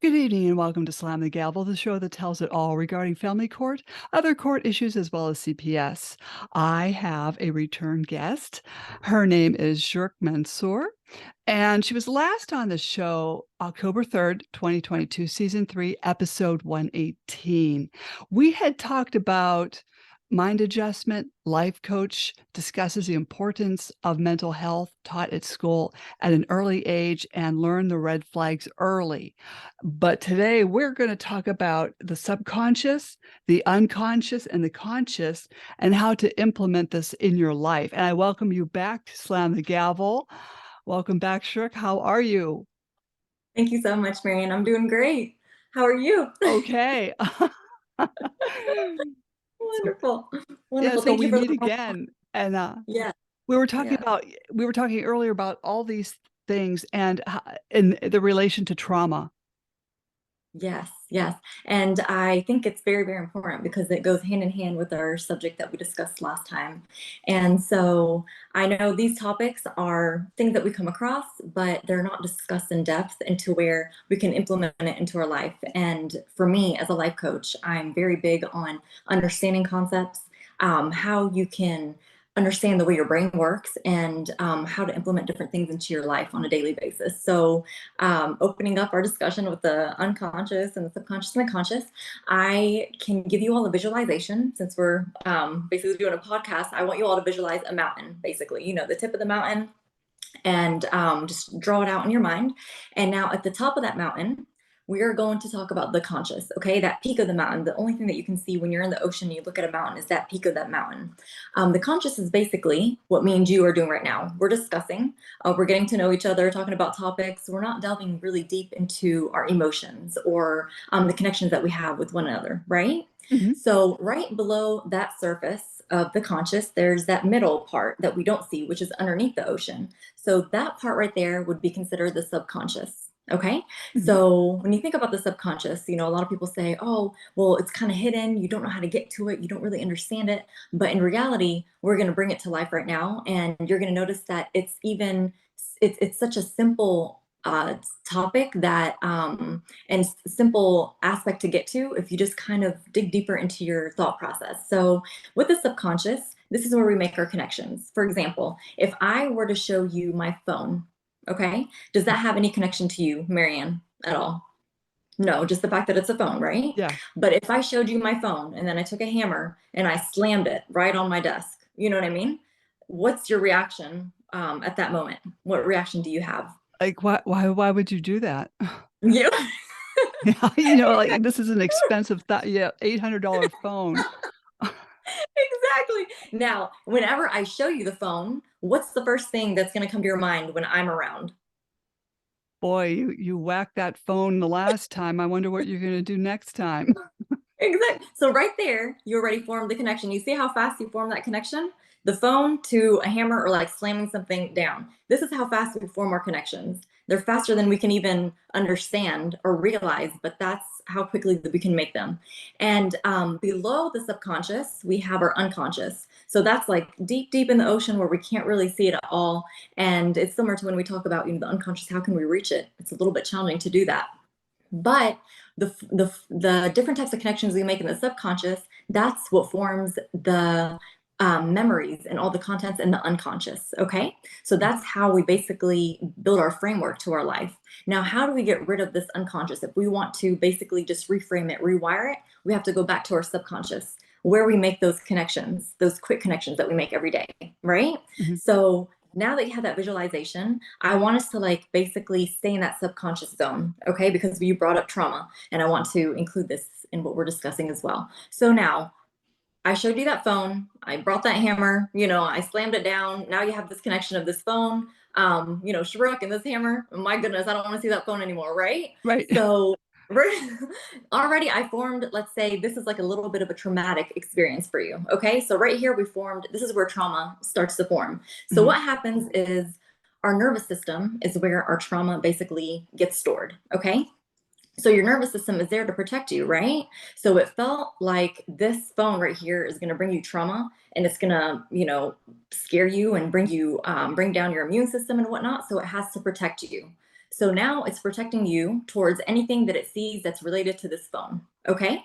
Good evening and welcome to Slam the Gavel, the show that tells it all regarding family court, other court issues, as well as CPS. I have a return guest. Her name is Shurouk Mansour, and she was last on the show October 3rd, 2022, season 3, episode 118. We had talked about mind adjustment. Life coach discusses the importance of mental health taught at school at an early age and learn the red flags early. But today we're going to talk about the subconscious, the unconscious, and the conscious, and how to implement this in your life. And I welcome you back to Slam the Gavel. Welcome back, Shurouk. How are you? Thank you so much, Marianne. I'm doing great. How are you? Okay. So, Wonderful. yeah, Wonderful. so Thank you we for the meet again. And yeah, we were talking yeah. about earlier about all these things and in the relation to trauma. Yes, yes. And I think it's very, very important because it goes hand in hand with our subject that we discussed last time. And so I know these topics are things that we come across, but they're not discussed in depth into where we can implement it into our life. And for me, as a life coach, I'm very big on understanding concepts, how you can understand the way your brain works and how to implement different things into your life on a daily basis. So opening up our discussion with the unconscious and the subconscious and the conscious, I can give you all a visualization. Since we're basically doing a podcast, I want you all to visualize a mountain, basically, the tip of the mountain, and just draw it out in your mind. And now at the top of that mountain, we are going to talk about the conscious, okay? That peak of the mountain. The only thing that you can see when you're in the ocean and you look at a mountain is that peak of that mountain. The conscious is basically what me and you are doing right now. We're discussing, we're getting to know each other, talking about topics. We're not delving really deep into our emotions or the connections that we have with one another, right? Mhm. So, right below that surface of the conscious, there's that middle part that we don't see, which is underneath the ocean. So that part right there would be considered the subconscious. Okay. Mhm. So when you think about the subconscious, a lot of people say, oh, well, it's kind of hidden. You don't know how to get to it. You don't really understand it. But in reality, we're going to bring it to life right now. And you're going to notice that it's such a simple topic that and simple aspect to get to if you just kind of dig deeper into your thought process. So with the subconscious, this is where we make our connections. For example, if I were to show you my phone, okay, does that have any connection to you, Marianne, at all? No, just the fact that it's a phone, right? Yeah. But if I showed you my phone and then I took a hammer and I slammed it right on my desk, you know what I mean? What's your reaction at that moment? What reaction do you have? Like, why would you do that? You Yeah, like this is an expensive yeah, $800 phone. exactly. Now, whenever I show you the phone, what's the first thing that's going to come to your mind when I'm around? Boy, you whacked that phone the last time. I wonder what you're gonna do next time. Exactly. So right there, you already formed the connection. You see how fast you form that connection? The phone to a hammer or like slamming something down. This is how fast we form our connections. They're faster than we can even understand or realize, but that's how quickly that we can make them. And below the subconscious, we have our unconscious. So that's like deep, deep in the ocean where we can't really see it at all. And it's similar to when we talk about, the unconscious, how can we reach it? It's a little bit challenging to do that. But the different types of connections we make in the subconscious, that's what forms the memories and all the contents in the unconscious. Okay. So that's how we basically build our framework to our life. Now, how do we get rid of this unconscious? If we want to basically just reframe it, rewire it, we have to go back to our subconscious where we make those connections, those quick connections that we make every day. Right. Mhm. So now that you have that visualization, I want us to like basically stay in that subconscious zone, okay? Because you brought up trauma, and I want to include this in what we're discussing as well. So now I showed you that phone, I brought that hammer, I slammed it down. Now you have this connection of this phone, Shurouk and this hammer. Oh my goodness, I don't want to see that phone anymore, right? Right. So already I formed, let's say this is like a little bit of a traumatic experience for you. Okay. So right here we formed, this is where trauma starts to form. So Mhm. what happens is our nervous system is where our trauma basically gets stored. Okay. So your nervous system is there to protect you, right? So it felt like this phone right here is going to bring you trauma, and it's going to, scare you and bring down your immune system and whatnot. So it has to protect you. So now it's protecting you towards anything that it sees that's related to this phone. Okay.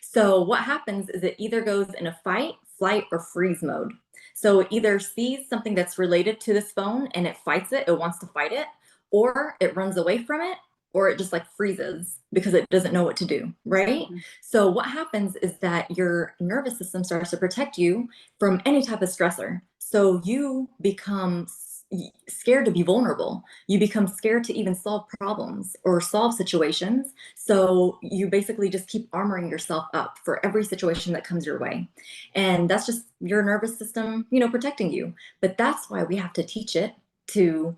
So what happens is it either goes in a fight, flight, or freeze mode. So it either sees something that's related to this phone and it fights it, it wants to fight it, or it runs away from it, or it just like freezes because it doesn't know what to do, right? Mhm. So what happens is that your nervous system starts to protect you from any type of stressor. So you become scared to be vulnerable. You become scared to even solve problems or solve situations. So you basically just keep armoring yourself up for every situation that comes your way. And that's just your nervous system, protecting you. But that's why we have to teach it to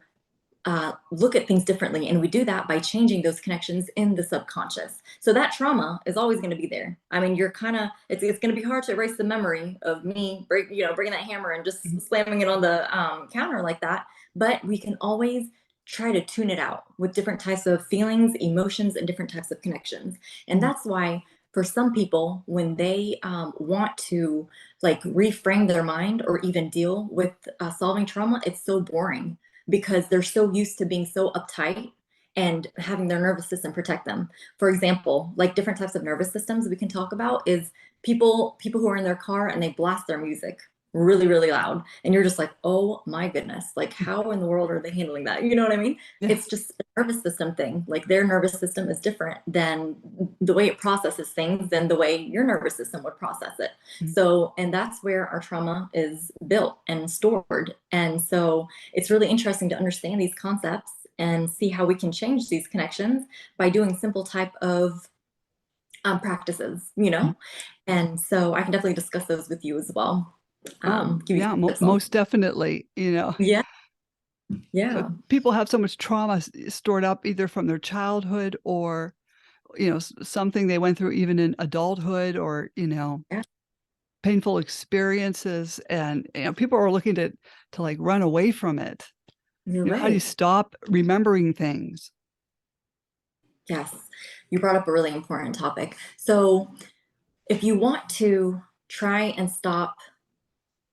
look at things differently. And we do that by changing those connections in the subconscious. So that trauma is always going to be there. I mean, you're kind of, it's going to be hard to erase the memory of me bringing that hammer and just Mhm. slamming it on the counter like that. But we can always try to tune it out with different types of feelings, emotions, and different types of connections. And Mhm. that's why for some people, when they want to like reframe their mind or even deal with solving trauma, it's so boring because they're so used to being so uptight and having their nervous system protect them. For example, like different types of nervous systems we can talk about is people who are in their car and they blast their music really, really loud. And you're just like, oh my goodness, like how in the world are they handling that? You know what I mean? Yeah. It's just a nervous system thing. Like their nervous system is different than the way it processes things than the way your nervous system would process it. Mhm. So, and that's where our trauma is built and stored. And so it's really interesting to understand these concepts and see how we can change these connections by doing simple type of practices, Mhm. and so I can definitely discuss those with you as well. Oh, Give you yeah, some tips on. most definitely, Yeah, but yeah, people have so much trauma stored up either from their childhood or, something they went through even in adulthood or, yeah, painful experiences, and, people are looking to, like, run away from it. you're How do you right. stop remembering things? Yes, you brought up a really important topic. So if you want to try and stop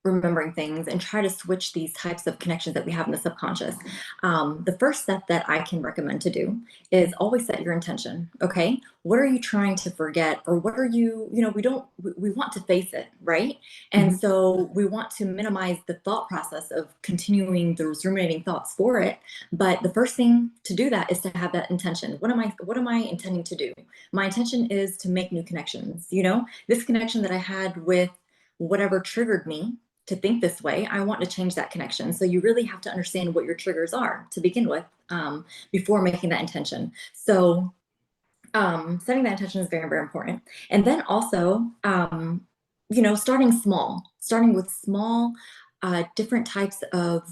remembering things and try to switch these types of connections that we have in the subconscious. The first step that I can recommend to do is always set your intention. Okay. What are you trying to forget? Or what are we want to face it, right? And Mhm. so we want to minimize the thought process of continuing those ruminating thoughts for it. But the first thing to do that is to have that intention. What am I intending to do? My intention is to make new connections. This connection that I had with whatever triggered me to think this way, I want to change that connection. So you really have to understand what your triggers are to begin with before making that intention. So setting that intention is very, very important. And then also, starting with small, different types of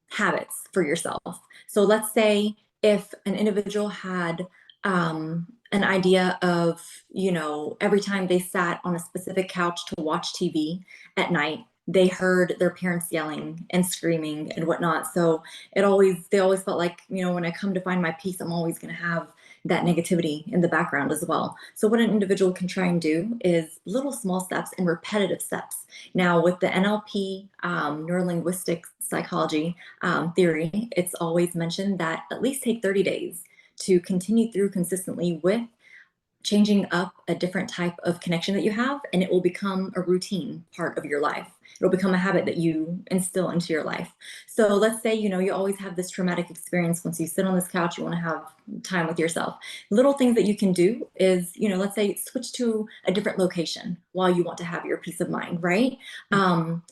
habits for yourself. So let's say if an individual had an idea of, every time they sat on a specific couch to watch TV at night, they heard their parents yelling and screaming and whatnot. So they always felt like, when I come to find my peace, I'm always going to have that negativity in the background as well. So, what an individual can try and do is little small steps and repetitive steps. Now, with the NLP, neurolinguistic psychology theory, it's always mentioned that at least take 30 days to continue through consistently with changing up a different type of connection that you have, and it will become a routine part of your life. It'll become a habit that you instill into your life. So let's say, you always have this traumatic experience. Once you sit on this couch, you want to have time with yourself. Little things that you can do is, let's say switch to a different location while you want to have your peace of mind, right? Mm. Um,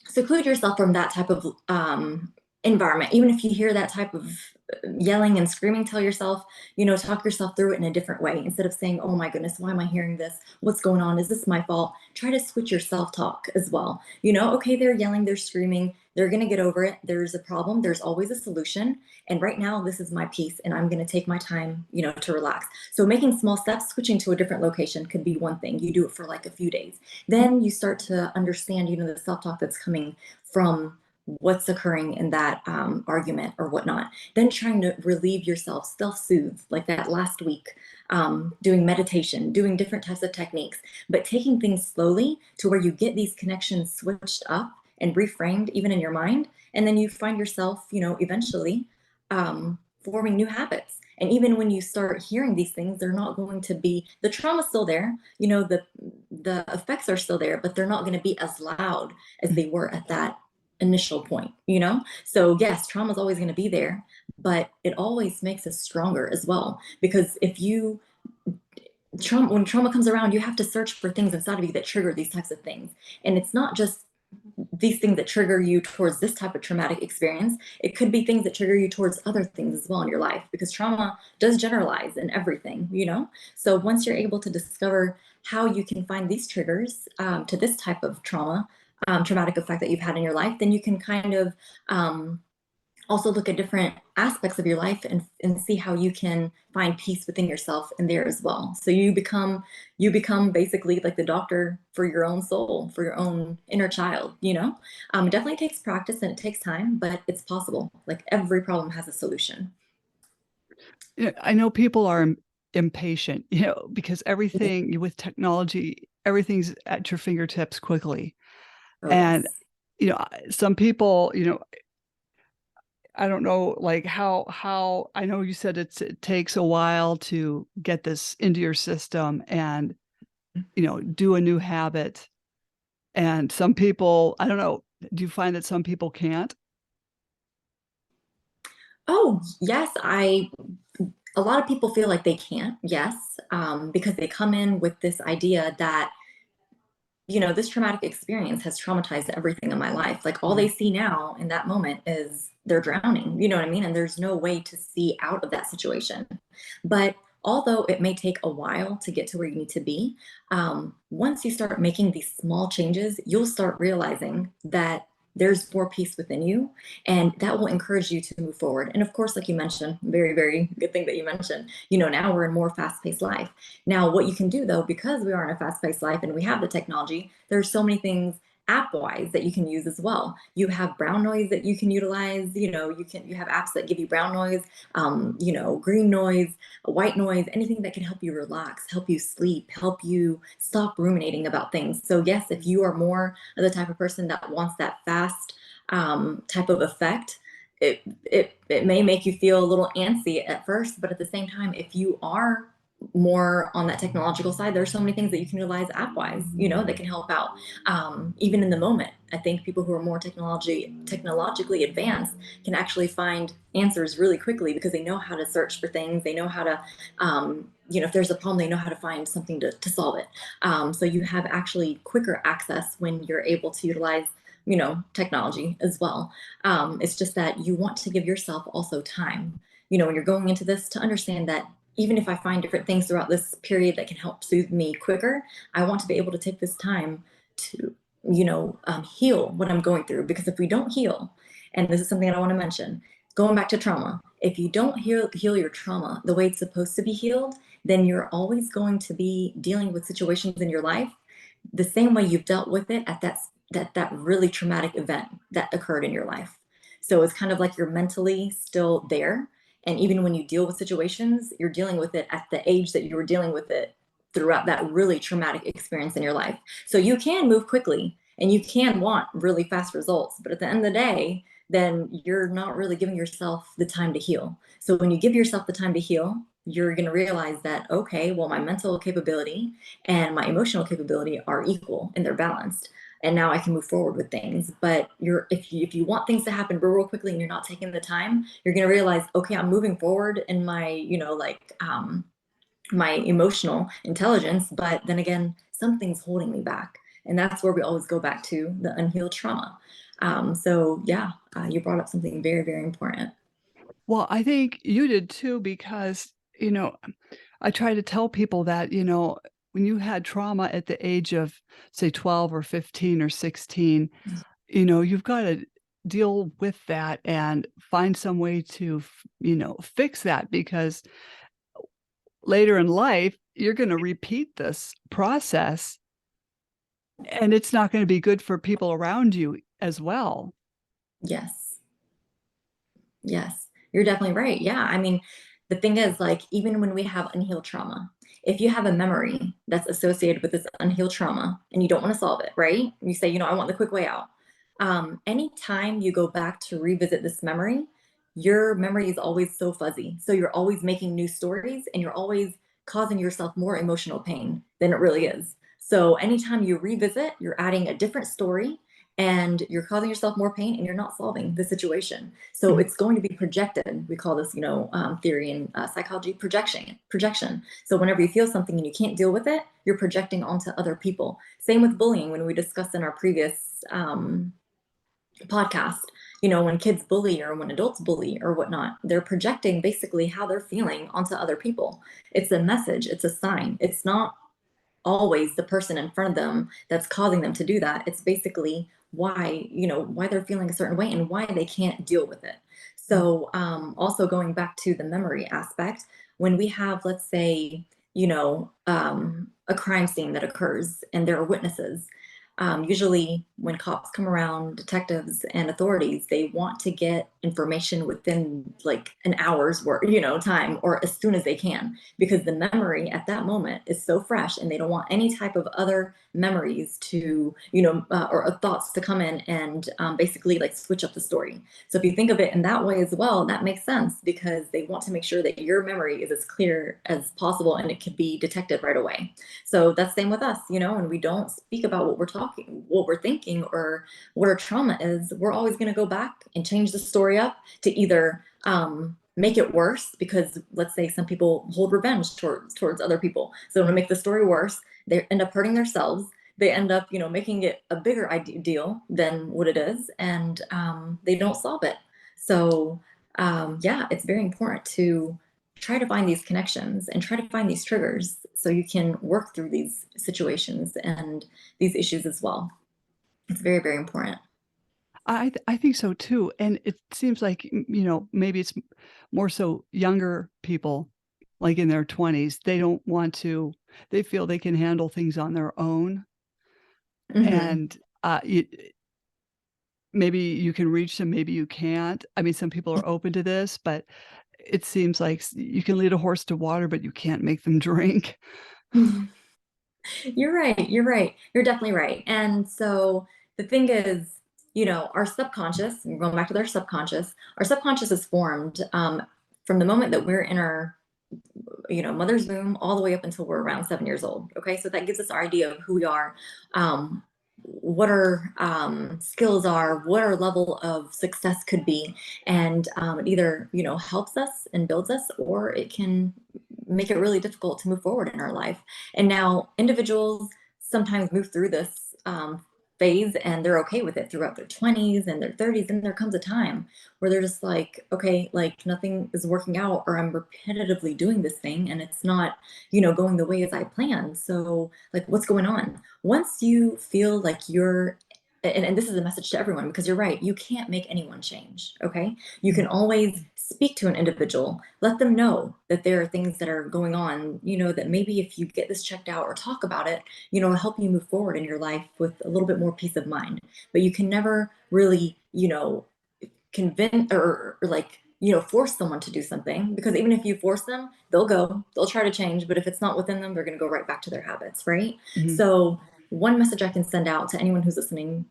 Seclude yourself from that type of environment. Even if you hear that type of yelling and screaming, tell yourself, talk yourself through it in a different way. Instead of saying, oh my goodness, why am I hearing this? What's going on? Is this my fault? Try to switch your self talk as well. Okay, they're yelling, they're screaming, they're going to get over it. There's a problem, there's always a solution. And right now, this is my peace, and I'm going to take my time, to relax. So, making small steps, switching to a different location could be one thing. You do it for like a few days. Then you start to understand, the self talk that's coming from what's occurring in that argument or whatnot. Then trying to relieve yourself, self soothe, like that last week, doing meditation, doing different types of techniques, but taking things slowly to where you get these connections switched up and reframed even in your mind. And then you find yourself, eventually forming new habits. And even when you start hearing these things, they're not going to be, the trauma's still there, you know, the effects are still there, but they're not going to be as loud as they were at that initial point, you know? So yes, trauma is always going to be there, but it always makes us stronger as well. Because if you trauma when trauma comes around, you have to search for things inside of you that trigger these types of things. And it's not just these things that trigger you towards this type of traumatic experience. It could be things that trigger you towards other things as well in your life, because trauma does generalize in everything, you know? So once you're able to discover how you can find these triggers to this type of trauma, traumatic effect that you've had in your life, then you can kind of also look at different aspects of your life and see how you can find peace within yourself in there as well. So you become basically like the doctor for your own soul, for your own inner child, you know? It definitely takes practice and it takes time, but it's possible. Like every problem has a solution. Yeah, I know people are impatient, because Yeah. everything with technology, everything's at your fingertips quickly. Oh And, yes. some people, I don't know, like how I know you said it takes a while to get this into your system and, do a new habit. And some people, I don't know, do you find that some people can't? Oh yes, I a lot of people feel like they can't, yes, because they come in with this idea that, you know, this traumatic experience has traumatized everything in my life. Like all they Mhm. see now in that moment is they're drowning, you know what I mean? And there's no way to see out of that situation. But although it may take a while to get to where you need to be, once you start making these small changes, you'll start realizing that there's more peace within you, and that will encourage you to move forward. And of course, like you mentioned, very, very good thing that you mentioned, you know, now we're in more fast paced life. Now, what you can do though, because we are in a fast paced life and we have the technology, there's so many things app wise that you can use as well. You have brown noise that you can utilize. You know, you have apps that give you brown noise, you know, green noise, white noise, anything that can help you relax, help you sleep, help you stop ruminating about things. So yes, if you are more of the type of person that wants that fast type of effect, it may make you feel a little antsy at first, but at the same time, if you are more on that technological side, there's so many things that you can utilize app wise, you know, that can help out even in the moment. I think people who are more technologically advanced can actually find answers really quickly because they know how to search for things. They know how to, you know, if there's a problem, they know how to find something to solve it. So you have actually quicker access when you're able to utilize, you know, technology as well. It's just that you want to give yourself also time, you know, when you're going into this, to understand that even if I find different things throughout this period that can help soothe me quicker, I want to be able to take this time to, you know, heal what I'm going through. Because if we don't heal, and this is something that I want to mention, going back to trauma, if you don't heal your trauma the way it's supposed to be healed, then you're always going to be dealing with situations in your life the same way you've dealt with it at that really traumatic event that occurred in your life. So it's kind of like you're mentally still there. And even when you deal with situations, you're dealing with it at the age that you were dealing with it throughout that really traumatic experience in your life. So you can move quickly and you can want really fast results. But at the end of the day, then you're not really giving yourself the time to heal. So when you give yourself the time to heal, you're going to realize that, okay, well, my mental capability and my emotional capability are equal and they're balanced, and now I can move forward with things. But if you want things to happen real quickly and you're not taking the time, you're going to realize, okay, I'm moving forward in my, you know, like my emotional intelligence, but then again, something's holding me back. And that's where we always go back to the unhealed trauma. So yeah, you brought up something very, very important. Well, I think you did too because, I try to tell people that, when you had trauma at the age of, say, 12 or 15 or 16, you've gotta deal with that and find some way to fix that because later in life, you're gonna repeat this process, and it's not gonna be good for people around you as well. Yes. Yes, you're definitely right. Yeah. I mean, the thing is, like, even when we have unhealed trauma, if you have a memory that's associated with this unhealed trauma and you don't want to solve it, right? You say, you know, I want the quick way out. Anytime you go back to revisit this memory, your memory is always so fuzzy. So you're always making new stories and you're always causing yourself more emotional pain than it really is. So anytime you revisit, you're adding a different story and you're causing yourself more pain and you're not solving the situation. So Mhm. it's going to be projected. We call this, theory in psychology, projection. So whenever you feel something and you can't deal with it, you're projecting onto other people. Same with bullying, when we discussed in our previous podcast. When kids bully or when adults bully or whatnot, they're projecting basically how they're feeling onto other people. It's a message, it's a sign. It's not always the person in front of them that's causing them to do that. It's basically why they're feeling a certain way and why they can't deal with it. Mhm. So, also going back to the memory aspect, when we have, let's say, a crime scene that occurs and there are witnesses. Usually, when cops come around, detectives and authorities, they want to get information within like an hour's worth, time, or as soon as they can, because the memory at that moment is so fresh and they don't want any type of other memories to, or thoughts to come in and basically like switch up the story. So if you think of it in that way as well, that makes sense because they want to make sure that your memory is as clear as possible and it can be detected right away. So that's the same with us, and we don't speak about what we're thinking, or what our trauma is. We're always going to go back and change the story up to either make it worse, because let's say some people hold revenge towards other people. So to make the story worse, they end up hurting themselves. They end up, making it a bigger deal than what it is, and they don't solve it. So yeah, it's very important to try to find these connections and try to find these triggers so you can work through these situations and these issues as well. It's very, very important. I think so too, and it seems like, maybe it's more so younger people, like in their 20s, they don't want to they feel they can handle things on their own, Hmm. and, maybe you can reach them, maybe you can't. I mean, some people are open to this, but it seems like you can lead a horse to water, but you can't make them drink. You're right. You're right. You're definitely right. And so the thing is, our subconscious, and going back to our subconscious is formed from the moment that we're in our mother's womb all the way up until we're around 7 years old. Okay, so that gives us our idea of who we are, what our skills are, what our level of success could be, and it either helps us and builds us, or it can make it really difficult to move forward in our life. And now individuals sometimes move through this phase and they're okay with it throughout their 20s and their 30s, and there comes a time where they're just like, okay, like nothing is working out, or I'm repetitively doing this thing and it's not, going the way as I planned. So, like, what's going on? Once you feel like and this is a message to everyone, because you're right, you can't make anyone change. Okay. You can Mm, always speak to an individual, let them know that there are things that are going on, that maybe if you get this checked out or talk about it, it'll help you move forward in your life with a little bit more peace of mind. But you can never really, convince, or like, force someone to do something, because even if you force them, they'll try to change, but if it's not within them, they're going to go right back to their habits, right? mhm, So one message I can send out to anyone who's listening,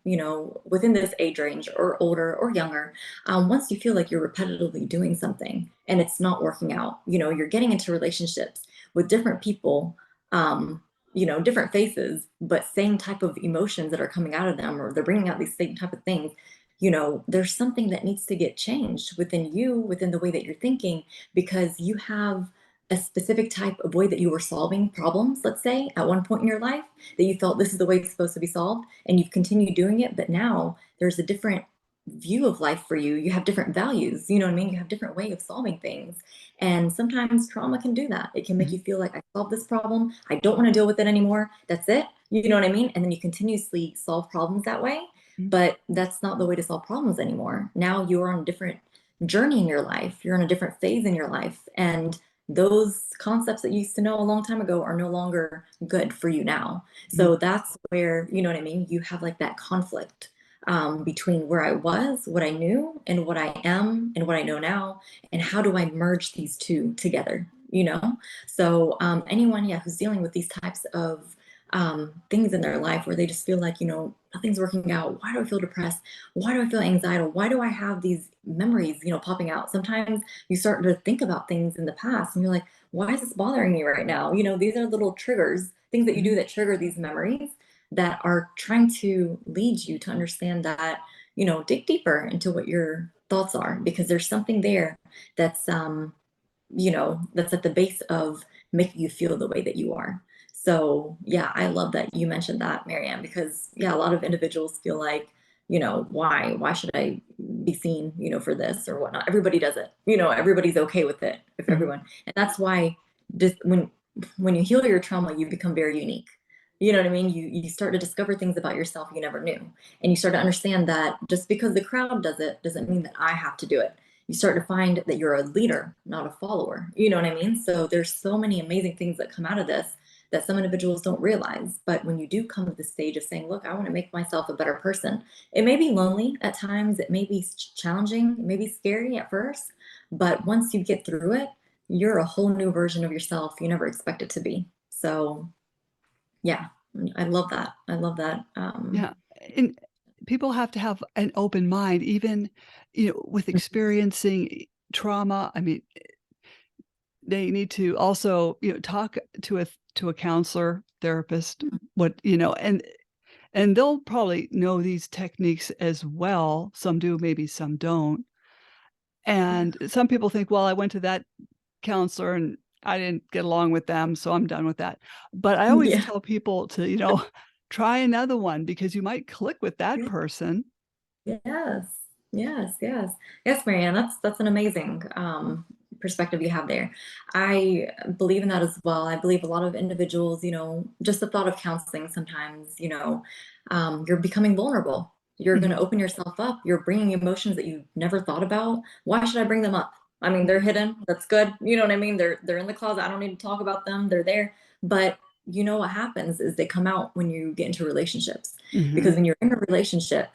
within this age range or older or younger, once you feel like you're repetitively doing something and it's not working out, you're getting into relationships with different people, um, different faces, but same type of emotions that are coming out of them, or they're bringing out these same type of things. There's something that needs to get changed within you, within the way that you're thinking, because you have a specific type of way that you were solving problems, let's say, at one point in your life, that you felt this is the way it's supposed to be solved, and you've continued doing it, but now there's a different view of life for you. You have different values, you know what I mean? You have different way of solving things. And sometimes trauma can do that. It can make mhm, you feel like, I solved this problem, I don't want to deal with it anymore. That's it. You know what I mean? And then you continuously solve problems that way. mhm, But that's not the way to solve problems anymore. Now you're on a different journey in your life. You're in a different phase in your life. And those concepts that you used to know a long time ago are no longer good for you now. mhm, So that's where, you know what I mean? You have like that conflict between where I was, what I knew, and what I am, and what I know now. And how do I merge these two together? So anyone, yeah, who's dealing with these types of things in their life where they just feel like, nothing's working out. Why do I feel depressed? Why do I feel anxiety? Why do I have these memories, popping out? Sometimes you start to think about things in the past and you're like, why is this bothering me right now? These are little triggers, things that you do Mhm. that trigger these memories that are trying to lead you to understand that, dig deeper into what your thoughts are, because there's something there that's that's at the base of making you feel the way that you are. So yeah, I love that you mentioned that, Marianne, because yeah, a lot of individuals feel like, why should I be seen, for this or whatnot? Everybody does it. Everybody's okay with it. If Mhm. everyone, and that's why just when you heal your trauma, you become very unique. You know what I mean? You start to discover things about yourself you never knew. And you start to understand that just because the crowd does it doesn't mean that I have to do it. You start to find that you're a leader, not a follower. You know what I mean? So there's so many amazing things that come out of this that some individuals don't realize. But when you do come to the stage of saying, look, I want to make myself a better person, it may be lonely at times, it may be challenging, it may be scary at first, but once you get through it, you're a whole new version of yourself you never expected to be. So yeah, I love that. I love that. Yeah, and people have to have an open mind even, with experiencing trauma. I mean, they need to also, talk to a counselor, therapist, what and they'll probably know these techniques as well. Some do, maybe some don't. Yeah. And some people think, "Well, I went to that counselor and I didn't get along with them, so I'm done with that." But I always Yeah. tell people to, try another one because you might click with that person. Yes, yes, yes. Yes, Marianne, that's an amazing perspective you have there. I believe in that as well. I believe a lot of individuals, just the thought of counseling sometimes, you're becoming vulnerable. You're going to Mhm, open yourself up. You're bringing emotions that you never thought about. Why should I bring them up? I mean, they're mhm, hidden. That's good. You know what I mean? They're in the closet. I don't need to talk about them. They're there. But what happens is they come out when you get into relationships. Because mhm, when you're in a relationship,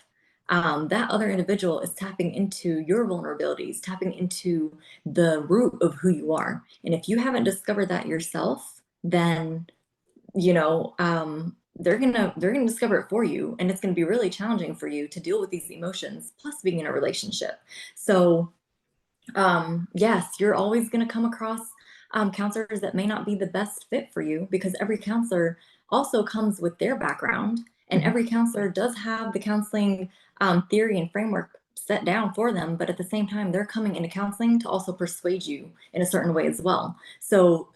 that other individual is tapping into your vulnerabilities, tapping into the root of who you are. And if you haven't discovered that yourself, then they're gonna discover it for you, and it's gonna be really challenging for you to deal with these emotions. Plus, being in a relationship, so yes, you're always going to come across counselors that may not be the best fit for you, because every counselor also comes with their background, and mhm, every counselor does have the counseling theory and framework set down for them. But at the same time, they're coming into counseling to also persuade you in a certain way as well. So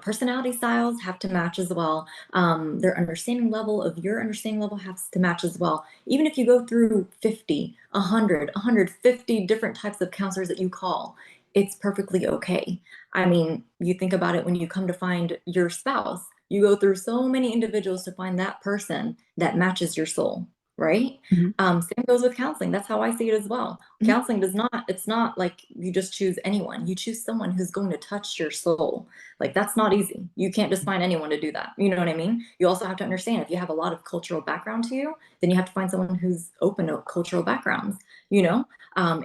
personality styles have to match as well. Their understanding level of your understanding level has to match as well. Even if you go through 50, 100, 150 different types of counselors that you call, it's perfectly okay. I mean, you think about it when you come to find your spouse, you go through so many individuals to find that person that matches your soul, right? mhm, Same goes with counseling. That's how I see it as well. mhm, Counseling does not, it's not like you just choose anyone. You choose someone who's going to touch your soul. Like, that's not easy. You can't just find anyone to do that. You know what I mean? You also have to understand, if you have a lot of cultural background to you, then you have to find someone who's open to cultural backgrounds. You know,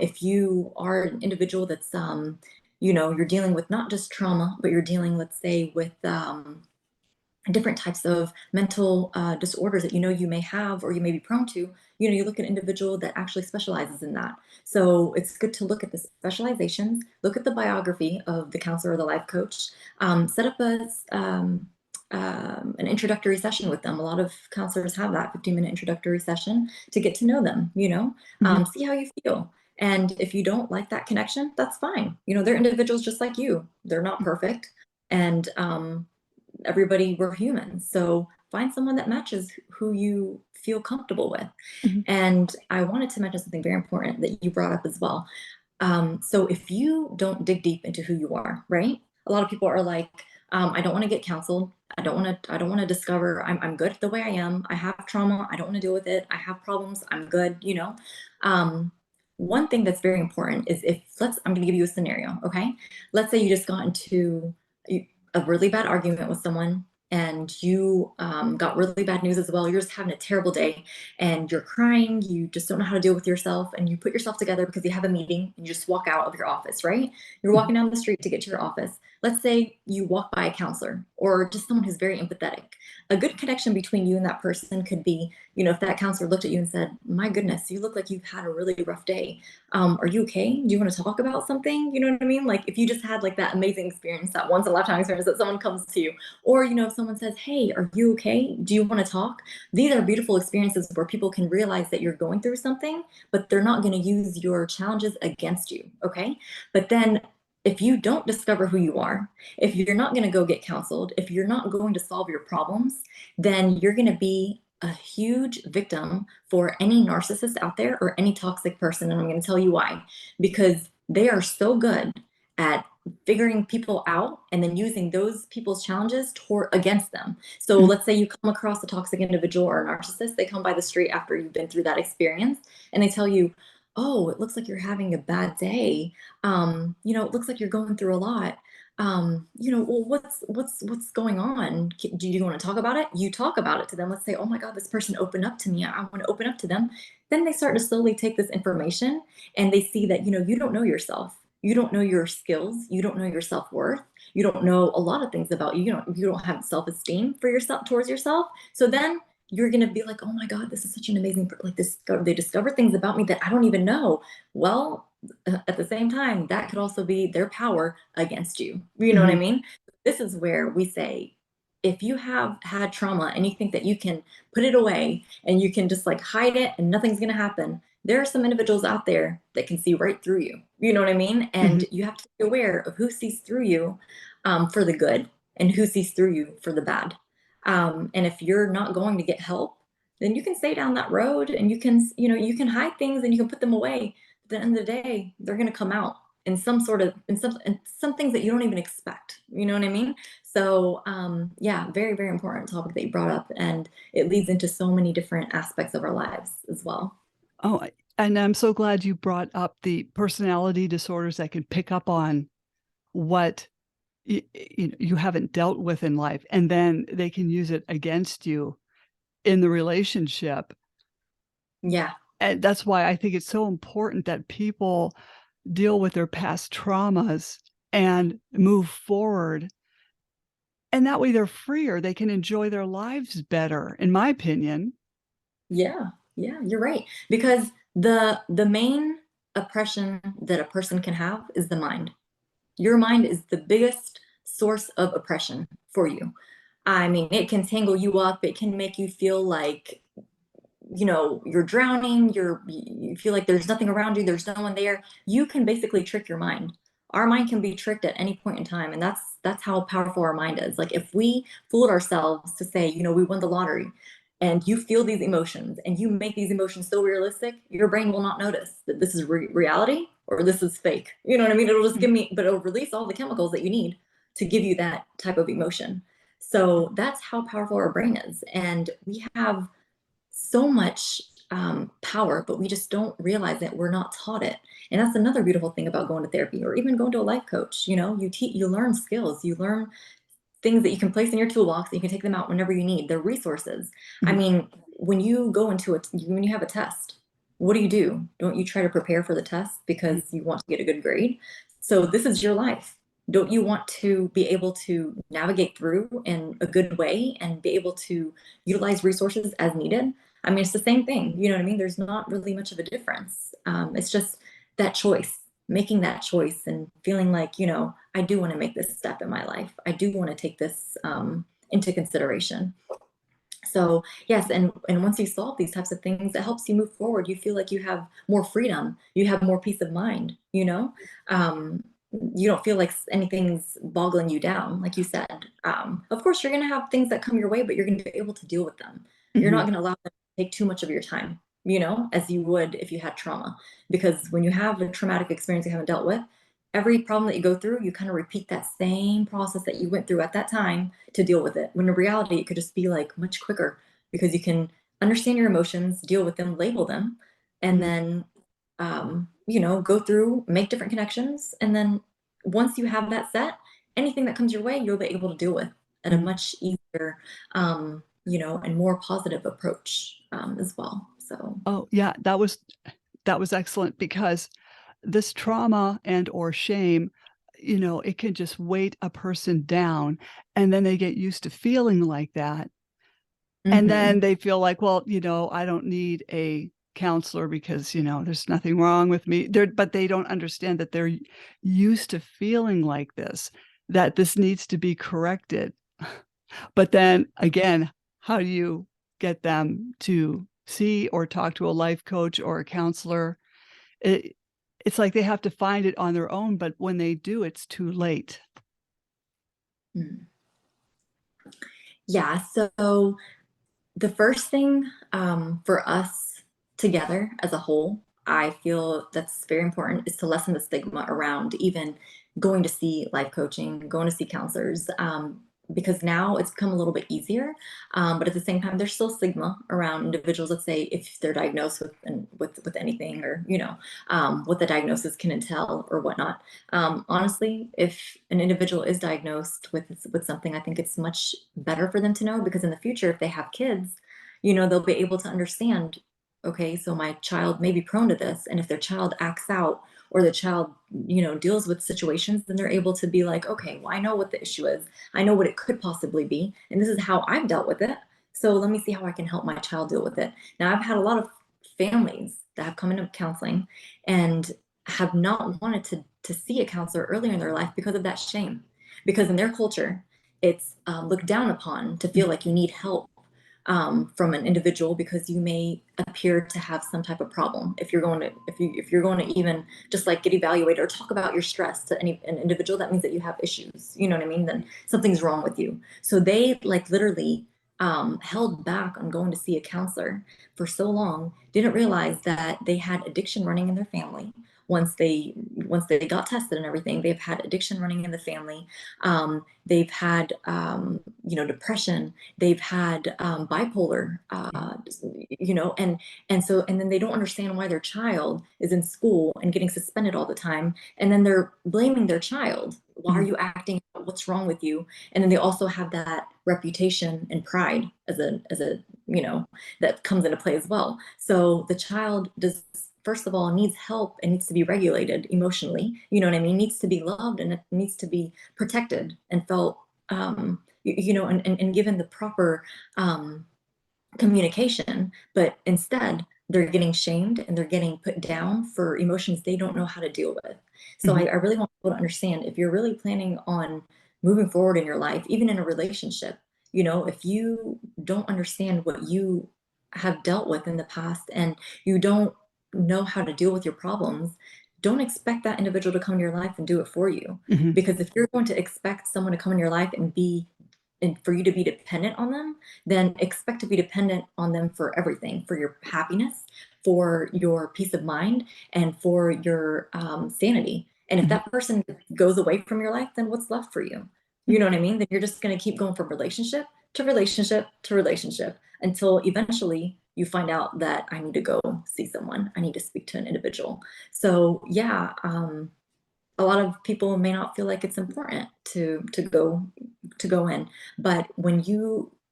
if you are an individual that's, you're dealing with not just trauma, but you're dealing, let's say, with different types of mental disorders that you may have or you may be prone to, you look at an individual that actually specializes in that. So it's good to look at the specializations, look at the biography of the counselor or the life coach, set up an introductory session with them. A lot of counselors have that 15-minute introductory session to get to know them, mhm, see how you feel. And if you don't like that connection, that's fine. They're individuals just like you. They're not perfect. And everybody, we're humans. So find someone that matches who you feel comfortable with. mhm, And I wanted to mention something very important that you brought up as well. So if you don't dig deep into who you are, right? A lot of people are like, I don't want to get counseled. I don't want to discover I'm good the way I am. I have trauma. I don't want to deal with it. I have problems. I'm good. Um, one thing that's very important is, I'm going to give you a scenario. Okay. Let's say you just got into a really bad argument with someone, and you got really bad news as well. You're just having a terrible day and you're crying. You just don't know how to deal with yourself, and you put yourself together because you have a meeting, and you just walk out of your office, right? You're mhm, walking down the street to get to your office. Let's say you walk by a counselor or just someone who's very empathetic. A good connection between you and that person could be, if that counselor looked at you and said, "My goodness, you look like you've had a really rough day. Are you okay? Do you want to talk about something?" You know what I mean? Like if you just had like that amazing experience, that once in a lifetime experience that someone comes to you, or if someone says, "Hey, are you okay? Do you want to talk?" These are beautiful experiences where people can realize that you're going through something, but they're not going to use your challenges against you. Okay. But then if you don't discover who you are, if you're not going to go get counseled, if you're not going to solve your problems, then you're going to be a huge victim for any narcissist out there or any toxic person. And I'm going to tell you why. Because they are so good at figuring people out and then using those people's challenges against them. So Mhm. let's say you come across a toxic individual or a narcissist, they come by the street after you've been through that experience and they tell you, "Oh, it looks like you're having a bad day. It looks like you're going through a lot. Well, what's going on? Do you want to talk about it?" You talk about it to them. Let's say, "Oh my God, this person opened up to me. I want to open up to them." Then they start to slowly take this information and they see that, you don't know yourself. You don't know your skills. You don't know your self-worth. You don't know a lot of things about you. You don't have self-esteem for yourself towards yourself. So then you're going to be like, "Oh my God, this is such an amazing, like this, they discover things about me that I don't even know." Well, at the same time, that could also be their power against you. You know what I Mhm. mean? This is where we say, if you have had trauma and you think that you can put it away and you can just like hide it and nothing's going to happen, there are some individuals out there that can see right through you. You know what I mean? And Mhm. you have to be aware of who sees through you for the good and who sees through you for the bad. And if you're not going to get help, then you can stay down that road and you can hide things and you can put them away. At the end of the day, they're going to come out in some things that you don't even expect. You know what I mean? So yeah, very, very important topic that you brought up. And it leads into so many different aspects of our lives as well. Oh, and I'm so glad you brought up the personality disorders that can pick up on what you haven't dealt with in life, and then they can use it against you in the relationship. Yeah. And that's why I think it's so important that people deal with their past traumas and move forward. And that way they're freer. They can enjoy their lives better, in my opinion. Yeah. Yeah, you're right. Because the main oppression that a person can have is the mind. Your mind is the biggest source of oppression for you. I mean, it can tangle you up. It can make you feel like, you're drowning. You feel like there's nothing around you. There's no one there. You can basically trick your mind. Our mind can be tricked at any point in time. And that's how powerful our mind is. Like if we fooled ourselves to say, we won the lottery and you feel these emotions and you make these emotions so realistic, your brain will not notice that this is reality or this is fake. You know what I mean? It'll just Mhm, but it'll release all the chemicals that you need to give you that type of emotion. So that's how powerful our brain is. And we have so much power, but we just don't realize it. We're not taught it. And that's another beautiful thing about going to therapy or even going to a life coach. You learn skills, you learn things that you can place in your toolbox and you can take them out whenever you need. They're resources. I mhm, mean, when you have a test, what do? Don't you try to prepare for the test mhm, because you want to get a good grade? So this is your life. Don't you want to be able to navigate through in a good way and be able to utilize resources as needed? I mean, it's the same thing. You know what I mean? There's not really much of a difference. It's just that choice, making that choice and feeling like, I do want to make this step in my life. I do want to take this into consideration. So yes, and once you solve these types of things, it helps you move forward. You feel like you have more freedom. You have more peace of mind. Um, you don't feel like anything's boggling you down, like you said. Of course, you're going to have things that come your way, but you're going to be able to deal with them. You're not mhm, going to allow them to take too much of your time, as you would if you had trauma. Because when you have a traumatic experience you haven't dealt with, every problem that you go through, you kind of repeat that same process that you went through at that time to deal with it. When in reality, it could just be like much quicker because you can understand your emotions, deal with them, label them, and mhm, then, go through, make different connections. And then once you have that set, anything that comes your way, you'll be able to deal with at a mhm. much easier, and more positive approach as well. So, Oh, yeah, that was excellent because this trauma and or shame, it can just weight a person down, and then they get used to feeling like that, and then Mhm. they feel like, "Well, I don't need a counselor because, there's nothing wrong with me." But they don't understand that they're used to feeling like this, that this needs to be corrected. But then again, how do you get them to see or talk to a life coach or a counselor? It it's like they have to find it on their own, but when they do, it's too late. Mm. Yeah, so the first thing, for us together as a whole, I feel that's very important, is to lessen the stigma around even going to see life coaching, going to see counselors, because now it's become a little bit easier. But at the same time, there's still stigma around individuals. Let's say if they're diagnosed with anything, or what the diagnosis can entail or whatnot. Honestly, if an individual is diagnosed with something, I think it's much better for them to know, because in the future, if they have kids, they'll be able to understand, okay, so my child may be prone to this. And if their child acts out, or the child, deals with situations, then they're able to be like, okay, well, I know what the issue is. I know what it could possibly be. And this is how I've dealt with it. So let me see how I can help my child deal with it. Now, I've had a lot of families that have come into counseling and have not wanted to see a counselor earlier in their life because of that shame. Because in their culture, it's looked down upon to feel Mhm, like you need help from an individual, because you may appear to have some type of problem. If you're going to even just like get evaluated or talk about your stress to an individual, that means that you have issues. You know what I mean? Then something's wrong with you. So they like literally held back on going to see a counselor for so long, didn't realize that they had addiction running in their family. Once they got tested and everything, they've had addiction running in the family. They've had depression. They've had bipolar, yeah, and then they don't understand why their child is in school and getting suspended all the time, and then they're blaming their child. Why are mhm, you acting out? What's wrong with you? And then they also have that reputation and pride as a that comes into play as well. So the child does, first of all, needs help and needs to be regulated emotionally. You know what I mean? Needs to be loved, and it needs to be protected and felt, and given the proper communication. But instead, they're getting shamed and they're getting put down for emotions they don't know how to deal with. So I, mhm, I really want people to understand, if you're really planning on moving forward in your life, even in a relationship, if you don't understand what you have dealt with in the past, and you don't know how to deal with your problems, don't expect that individual to come in your life and do it for you. mhm, Because if you're going to expect someone to come in your life and for you to be dependent on them, then expect to be dependent on them for everything, for your happiness, for your peace of mind, and for your sanity. And if mhm, that person goes away from your life, then what's left for you? You mm, know what I mean? Then you're just going to keep going from relationship to relationship to relationship, until eventually you find out that I need to go see someone. I need to speak to an individual. So yeah, a lot of people may not feel like it's important to go in. But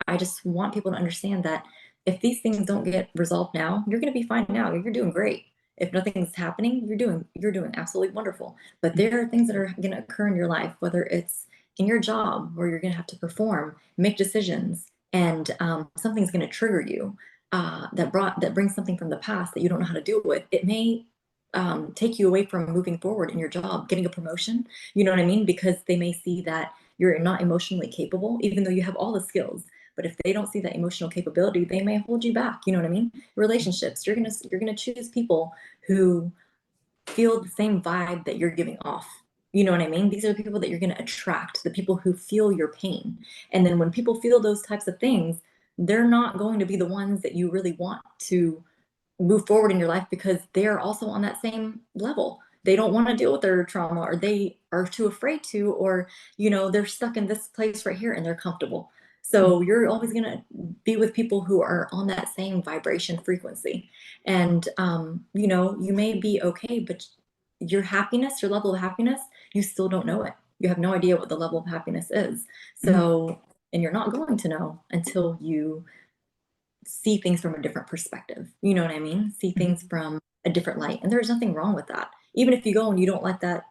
I just want people to understand that if these things don't get resolved now, you're going to be fine now. You're doing great. If nothing's happening, you're doing absolutely wonderful. But mm, there are things that are going to occur in your life, whether it's in your job where you're going to have to perform, make decisions, and something's going to trigger you, that brings something from the past that you don't know how to deal with. It may take you away from moving forward in your job, getting a promotion. You know what I mean? Because they may see that you're not emotionally capable, even though you have all the skills. But if they don't see that emotional capability, they may hold you back. You know what I mean? Relationships, you're gonna choose people who feel the same vibe that you're giving off. You know what I mean? These are the people that you're going to attract, the people who feel your pain. And then when people feel those types of things, they're not going to be the ones that you really want to move forward in your life, because they're also on that same level. They don't want to deal with their trauma, or they are too afraid to, or they're stuck in this place right here and they're comfortable. mm, So you're always going to be with people who are on that same vibration frequency. And you may be okay, but your level of happiness, you still don't know it. You have no idea what the level of happiness is. mhm, So, and you're not going to know until you see things from a different perspective. You know what I mean? See mhm, things from a different light. And there's nothing wrong with that. Even if you go and you don't like that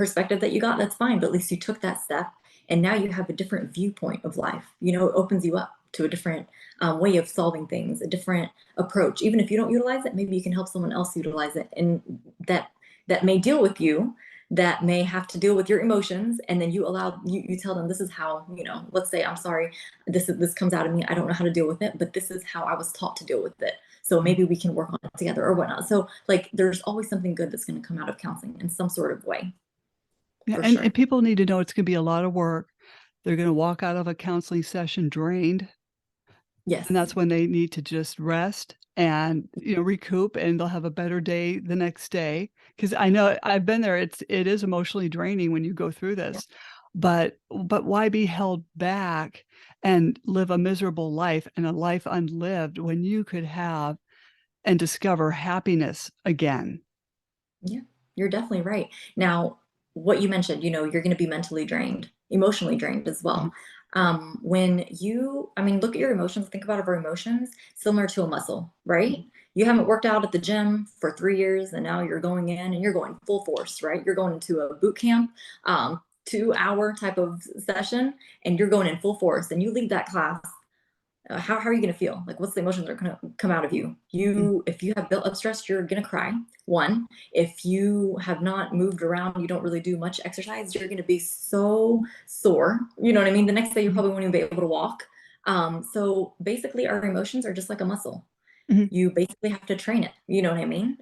perspective that you got, that's fine, but at least you took that step and now you have a different viewpoint of life. You know, it opens you up to a different way of solving things, a different approach. Even if you don't utilize it, maybe you can help someone else utilize it, and that may deal with you, that may have to deal with your emotions, and then you tell them, this is how, you know, let's say, I'm sorry, this comes out of me, I don't know how to deal with it, but this is how I was taught to deal with it, so Mhm. maybe we can work on it together or whatnot. So like there's always something good that's going to come out of counseling in some sort of way, Yeah, for and sure. people need to know it's gonna be a lot of work. They're gonna walk out of a counseling session drained, and Yes. that's when they need to just rest and, recoup, and they'll have a better day the next day. Because I know I've been there, it is emotionally draining when you go through Yeah. this, but why be held back and live a miserable life and a life unlived when you could have and discover happiness again? Yeah, you're definitely right. Now, what you mentioned, you know, you're going to be mentally drained, emotionally drained as Mhm, well. When you, I mean, look at your emotions, think about our emotions similar to a muscle, right? mhm, You haven't worked out at the gym for 3 years and now you're going in and you're going full force, right? You're going into a boot camp, 2 hour type of session, and you're going in full force and you leave that class. How are you going to feel? Like, what's the emotions that are going to come out of you? mhm, If you have built up stress, you're going to cry. One, if you have not moved around, you don't really do much exercise, you're going to be so sore. You know what I mean? The next day, you mhm, probably won't even be able to walk. So basically, our emotions are just like a muscle. mhm, You basically have to train it. You know what I mean?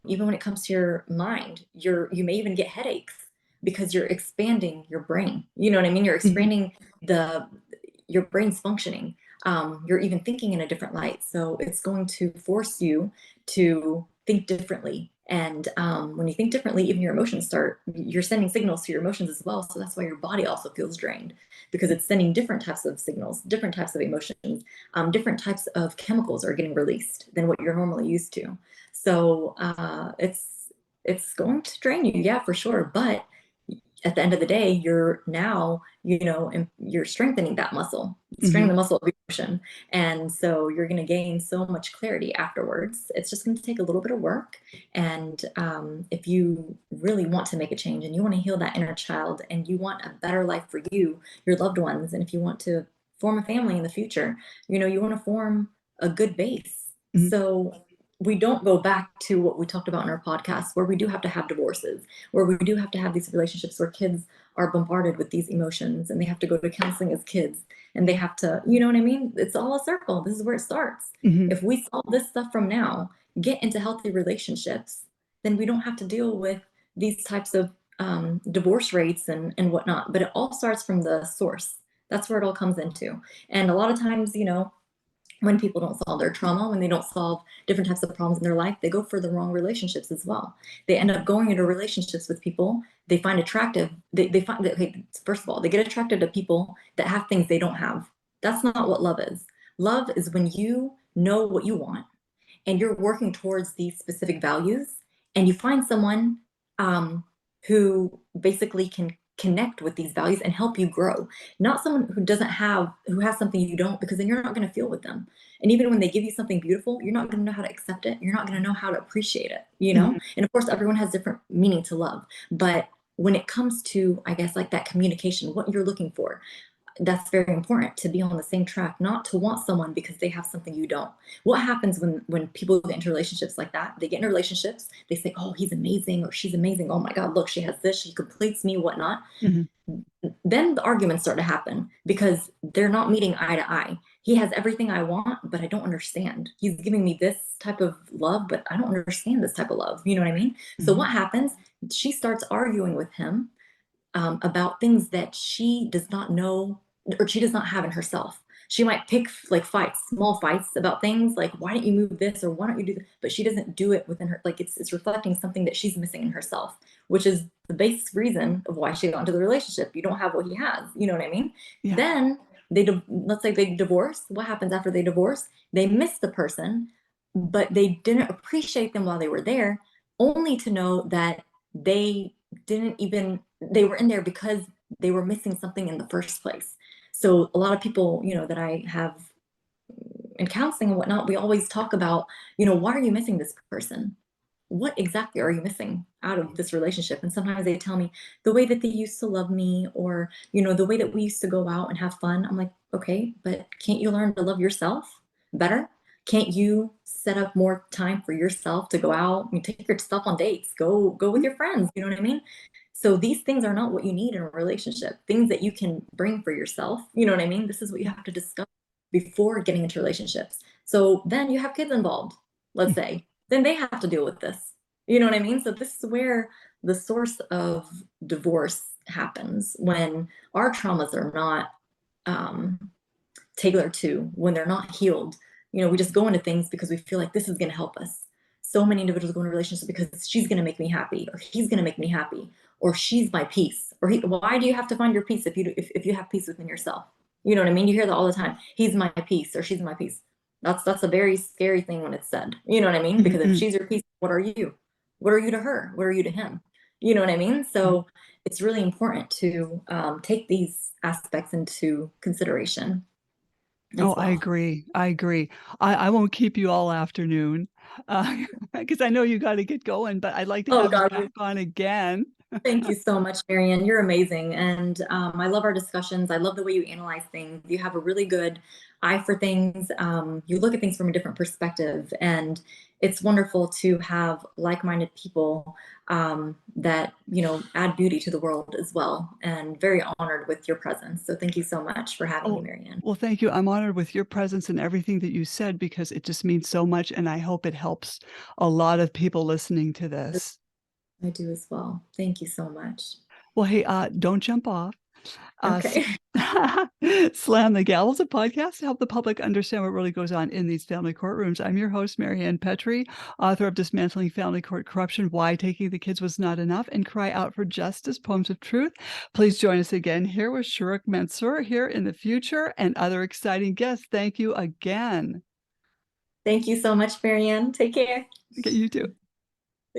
Even when it comes to your mind, you may even get headaches because you're expanding your brain. You know what I mean? You're mhm, expanding the your brain's functioning. You're even thinking in a different light. So it's going to force you to think differently. And when you think differently, even your emotions you're sending signals to your emotions as well. So that's why your body also feels drained, because it's sending different types of signals, different types of emotions, different types of chemicals are getting released than what you're normally used to. So it's going to drain you, yeah, for sure. But at the end of the day, you're now, you know, and you're strengthening that muscle, strengthening mhm, the muscle of emotion. And so you're going to gain so much clarity afterwards. It's just going to take a little bit of work. And if you really want to make a change and you want to heal that inner child and you want a better life for you, your loved ones, and if you want to form a family in the future, you know, you want to form a good base. mhm, So we don't go back to what we talked about in our podcast, where we do have to have divorces, where we do have to have these relationships where kids are bombarded with these emotions and they have to go to counseling as kids and they have to, you know what I mean? It's all a circle. This is where it starts. mhm, If we solve this stuff from now, get into healthy relationships, then we don't have to deal with these types of divorce rates and whatnot. But it all starts from the source. That's where it all comes into. And a lot of times, you know, when people don't solve their trauma, when they don't solve different types of problems in their life, they go for the wrong relationships as well. They end up going into relationships with people they find attractive. They find that, okay, first of all, they get attracted to people that have things they don't have. That's not what love is. Love is when you know what you want and you're working towards these specific values and you find someone um, who basically can connect with these values and help you grow, not someone who has something you don't, because then you're not going to feel with them. And even when they give you something beautiful, you're not going to know how to accept it, you're not going to know how to appreciate it, you know. mhm, And of course everyone has different meaning to love, but when it comes to, I guess, like that communication, what you're looking for, that's very important, to be on the same track, not to want someone because they have something you don't. What happens when people get into relationships like that? They get into relationships, they say, oh, he's amazing or she's amazing, oh my god, look, she has this, she completes me, whatnot. mhm, Then the arguments start to happen because they're not meeting eye to eye. He has everything I want, but I don't understand. He's giving me this type of love, but I don't understand this type of love, you know what I mean? So mhm, what happens? She starts arguing with him about things that she does not know or she does not have in herself. She might pick like fights, small fights about things like, why don't you move this or why don't you do that? But she doesn't do it within her. Like it's reflecting something that she's missing in herself, which is the basic reason of why she got into the relationship. You don't have what he has. You know what I mean? yeah, Then let's say they divorce. What happens after they divorce? They miss the person, but they didn't appreciate them while they were there, only to know that they didn't even they were in there because they were missing something in the first place. So a lot of people, you know, that I have in counseling and whatnot, we always talk about, you know, why are you missing this person? what exactly are you missing out of this relationship? And sometimes they tell me the way that they used to love me, or, the way that we used to go out and have fun. I'm like, okay, but can't you learn to love yourself better? Can't you set up more time for yourself to go out? I mean, take yourself on dates, go with your friends. You know what I mean? So these things are not what you need in a relationship. Things that you can bring for yourself. You know what I mean? This is what you have to discuss before getting into relationships. So then you have kids involved, let's say, then they have to deal with this. You know what I mean? So this is where the source of divorce happens, when our traumas are not um, tailored to, when they're not healed. We just go into things because we feel like this is going to help us. So many individuals go into relationships because she's going to make me happy, or he's going to make me happy, or she's my peace, or why do you have to find your peace if you have peace within yourself? You know what I mean? You hear that all the time. He's my peace, or she's my peace. That's a very scary thing when it's said. You know what I mean? Because if she's your peace, what are you? What are you to her? What are you to him? You know what I mean? So it's really important to take these aspects into consideration Oh, as I well. agree. I agree. I won't keep you all afternoon, because I know you gotta get going, but I'd like to Oh have you God, back on again. thank you so much, Marianne. You're amazing. And I love our discussions. I love the way you analyze things. You have a really good eye for things. You look at things from a different perspective. And it's wonderful to have like-minded people that, add beauty to the world as well. And very honored with your presence. So thank you so much for having me, Oh, Marianne. well, thank you. I'm honored with your presence and everything that you said because it just means so much, and I hope it helps a lot of people listening to this. I do as well. Thank you so much. Well, hey, don't jump off. S Okay. Slam the Gavel is a podcast to help the public understand what really goes on in these family courtrooms. I'm your host, Marianne Petrie, author of Dismantling Family Court Corruption, Why Taking the Kids Was Not Enough, and Cry Out for Justice, Poems of Truth. Please join us again here with Shurouk Mansour here in the future and other exciting guests. Thank you again. Thank you so much, Marianne. Take care. Okay, you too.